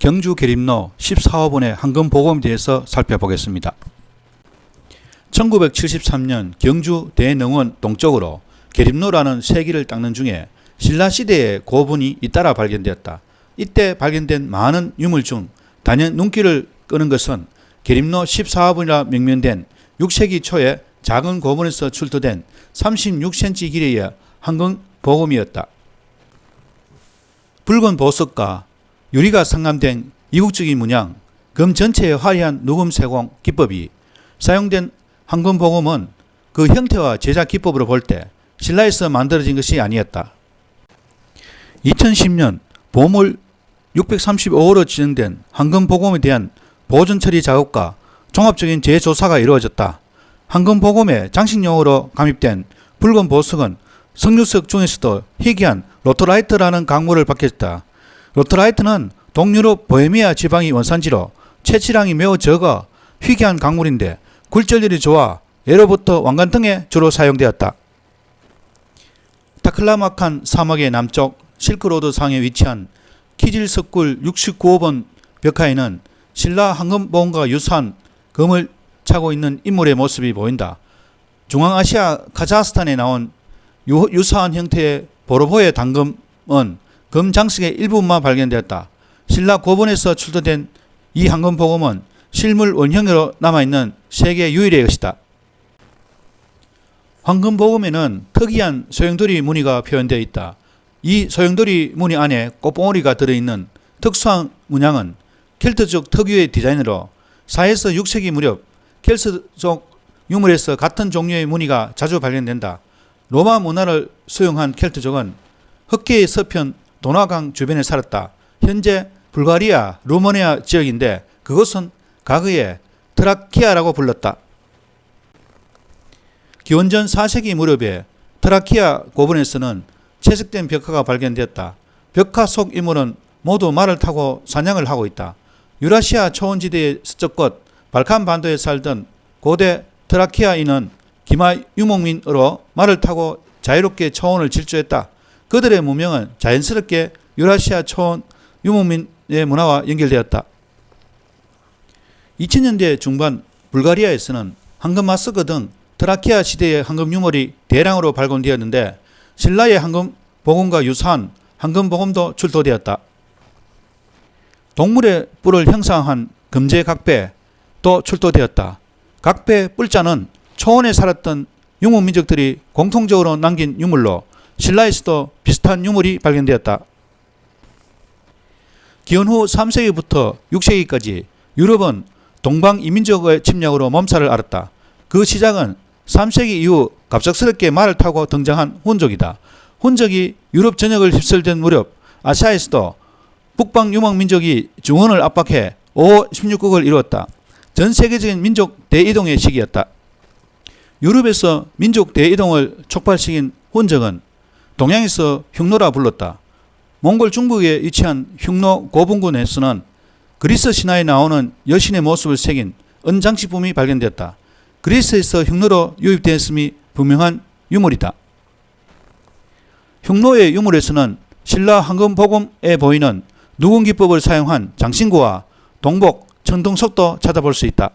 경주 계림로 14호번의 황금보검에 대해서 살펴보겠습니다. 1973년 경주 대능원 동쪽으로 계림로라는 세기를 닦는 중에 신라시대의 고분이 잇따라 발견되었다. 이때 발견된 많은 유물 중 단연 눈길을 끄는 것은 계림로 14호번이라 명명된 6세기 초에 작은 고분에서 출토된 36cm 길이의 황금보검이었다. 붉은 보석과 유리가 상감된 이국적인 문양, 금 전체의 화려한 누금세공 기법이 사용된 황금보검은 그 형태와 제작 기법으로 볼 때 신라에서 만들어진 것이 아니었다. 2010년 보물 635호로 지정된 황금보검에 대한 보존 처리 작업과 종합적인 재조사가 이루어졌다. 황금보검의 장식용으로 감입된 붉은 보석은 석류석 중에서도 희귀한 로토라이트라는 강물을 받겠다. 로토라이트는 동유럽 보헤미아 지방이 원산지로 채취량이 매우 적어 희귀한 강물인데 굴절률이 좋아 예로부터 왕관 등에 주로 사용되었다. 타클라마칸 사막의 남쪽 실크로드 상에 위치한 키질석굴 69호번 벽화에는 신라 황금보검과 유사한 금을 차고 있는 인물의 모습이 보인다. 중앙아시아 카자흐스탄에 나온 유사한 형태의 보로보의 단금은 금 장식의 일부분만 발견되었다. 신라 고본에서 출토된 이 황금보검은 실물 원형으로 남아있는 세계 유일의 것이다. 황금보검에는 특이한 소용돌이 무늬가 표현되어 있다. 이 소용돌이 무늬 안에 꽃봉오리가 들어있는 특수한 문양은 켈트족 특유의 디자인으로 4에서 6세기 무렵 켈트족 유물에서 같은 종류의 무늬가 자주 발견된다. 로마 문화를 수용한 켈트족은 흑해의 서편 도나강 주변에 살았다. 현재 불가리아, 루머니아 지역인데 그것은 과거에 트라키아라고 불렀다. 기원전 4세기 무렵에 트라키아 고분에서는 채색된 벽화가 발견되었다. 벽화 속 인물은 모두 말을 타고 사냥을 하고 있다. 유라시아 초원지대의 서쪽 끝 발칸 반도에 살던 고대 트라키아인은 기마 유목민으로 말을 타고 자유롭게 초원을 질주했다. 그들의 문명은 자연스럽게 유라시아 초원 유목민의 문화와 연결되었다. 2000년대 중반 불가리아에서는 황금마스크 등 트라키아 시대의 황금 유물이 대량으로 발견되었는데 신라의 황금보검과 유사한 황금보검도 출토되었다. 동물의 뿔을 형상한 금제 각배도 출토되었다. 각배 뿔자는 초원에 살았던 유목민족들이 공통적으로 남긴 유물로 신라에서도 비슷한 유물이 발견되었다. 기원 후 3세기부터 6세기까지 유럽은 동방 이민족의 침략으로 몸살을 앓았다. 그 시작은 3세기 이후 갑작스럽게 말을 타고 등장한 훈족이다. 훈족이 유럽 전역을 휩쓸던 무렵 아시아에서도 북방 유목민족이 중원을 압박해 5호 16국을 이루었다. 전 세계적인 민족 대이동의 시기였다. 유럽에서 민족 대이동을 촉발시킨 훈족은 동양에서 흉노라 불렀다. 몽골 중부에 위치한 흉노 고분군에서는 그리스 신화에 나오는 여신의 모습을 새긴 은장식품이 발견되었다. 그리스에서 흉노로 유입되었음이 분명한 유물이다. 흉노의 유물에서는 신라 황금보검에 보이는 누군기법을 사용한 장신구와 동복, 청동석도 찾아볼 수 있다.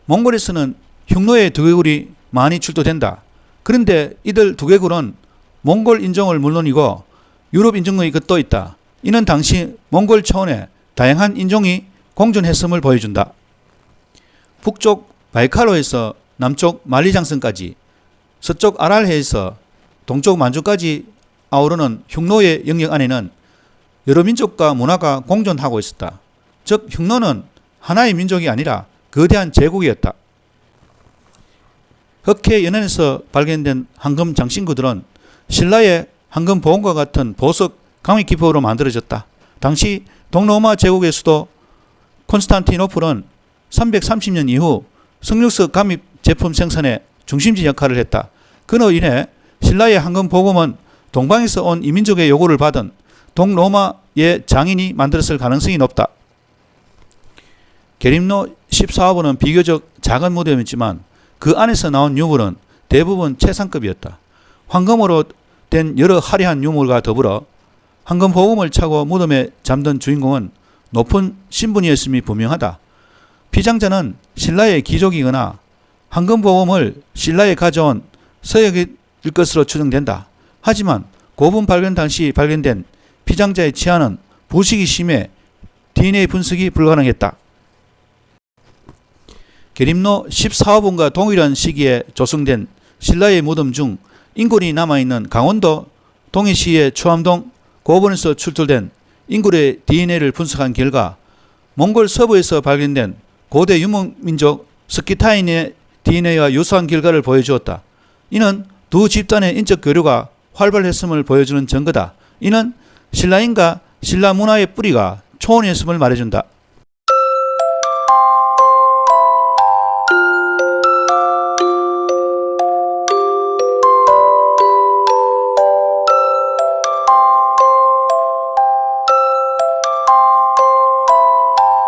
몽골에서는 흉노의 두개굴이 많이 출토된다. 그런데 이들 두개굴은 몽골 인종을 물론이고 유럽 인종의 것도 있다. 이는 당시 몽골 초원에 다양한 인종이 공존했음을 보여준다. 북쪽 바이칼로에서 남쪽 만리장성까지, 서쪽 아랄해에서 동쪽 만주까지 아우르는 흉노의 영역 안에는 여러 민족과 문화가 공존하고 있었다. 즉 흉노는 하나의 민족이 아니라 거대한 제국이었다. 흑해 연안에서 발견된 황금 장신구들은 신라의 황금보검과 같은 보석 강의 기법으로 만들어졌다. 당시 동로마 제국의 수도 콘스탄티노플은 330년 이후 석류석 감입 제품 생산의 중심지 역할을 했다. 그로 인해 신라의 황금보검은 동방에서 온 이민족의 요구를 받은 동로마의 장인이 만들었을 가능성이 높다. 계림로 14호번은 비교적 작은 무덤이지만 그 안에서 나온 유물은 대부분 최상급이었다. 황금으로 된 여러 화려한 유물과 더불어 황금보금을 차고 무덤에 잠든 주인공은 높은 신분이었음이 분명하다. 피장자는 신라의 귀족이거나 황금보금을 신라에 가져온 서역일 것으로 추정된다. 하지만 고분 발견 당시 발견된 피장자의 치아는 부식이 심해 DNA 분석이 불가능했다. 계림로 14호분과 동일한 시기에 조성된 신라의 무덤 중 인굴이 남아있는 강원도 동해시의 추암동 고분에서 출토된 인굴의 DNA를 분석한 결과 몽골 서부에서 발견된 고대 유목민족 스키타인의 DNA와 유사한 결과를 보여주었다. 이는 두 집단의 인적 교류가 활발했음을 보여주는 증거다. 이는 신라인과 신라 문화의 뿌리가 초원이었음을 말해준다.